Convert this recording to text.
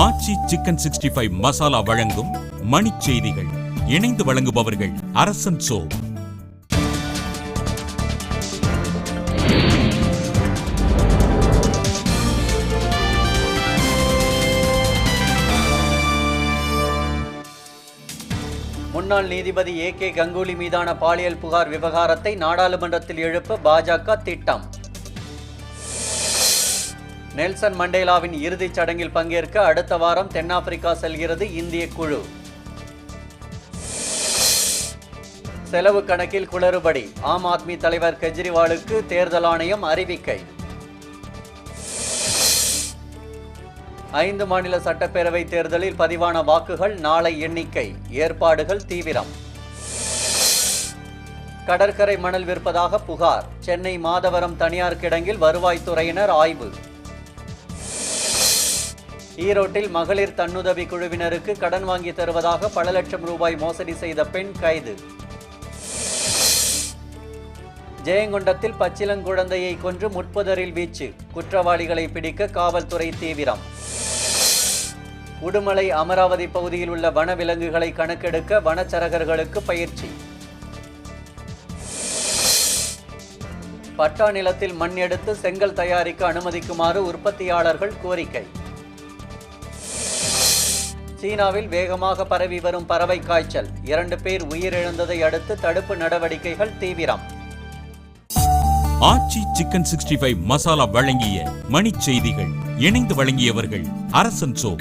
ஆச்சி chicken 65 masala வழங்கும் மணிச் செய்திகள். இணைந்து வழங்குபவர்கள் அரசன் சோ. முன்னாள் நீதிபதி A.K. கங்குலி மீதான பாலியல் புகார் விவகாரத்தை நாடாளுமன்றத்தில் எழுப்ப பாஜக திட்டம். நெல்சன் மண்டேலாவின் இறுதிச் சடங்கில் பங்கேற்க அடுத்த வாரம் தென்னாப்பிரிக்கா செல்கிறது இந்திய குழு. செலவு கணக்கில் குளறுபடி, ஆம் ஆத்மி தலைவர் கெஜ்ரிவாலுக்கு தேர்தல் ஆணையம் அறிவிக்கை. 5 மாநில சட்டப்பேரவை தேர்தலில் பதிவான வாக்குகள் நாளை எண்ணிக்கை, ஏற்பாடுகள் தீவிரம். கடற்கரை மணல் விற்பதாக புகார், சென்னை மாதவரம் தனியார் கிடங்கில் வருவாய்த்துறையினர் ஆய்வு. ஈரோட்டில் மகளிர் தன்னுதவி குழுவினருக்கு கடன் வாங்கி தருவதாக பல லட்சம் ரூபாய் மோசடி செய்த பெண் கைது. ஜெயங்கொண்டத்தில் பச்சிலங்குழந்தையை கொன்று முட்புதரில் வீச்சு, குற்றவாளிகளை பிடிக்க காவல்துறை தீவிரம். உடுமலை அமராவதி பகுதியில் உள்ள வனவிலங்குகளை கணக்கெடுக்க வனச்சரகர்களுக்கு பயிற்சி. பட்டா நிலத்தில் மண் எடுத்து செங்கல் தயாரிக்க அனுமதிக்குமாறு உற்பத்தியாளர்கள் கோரிக்கை. சீனாவில் வேகமாக பரவி வரும் பறவை காய்ச்சல், 2 பேர் உயிரிழந்ததை அடுத்து தடுப்பு நடவடிக்கைகள் தீவிரம். ஆச்சி சிக்கன் 65 மசாலா வழங்கிய மணிச் செய்திகள். இணைந்து வழங்கியவர்கள் அரசன் சோ.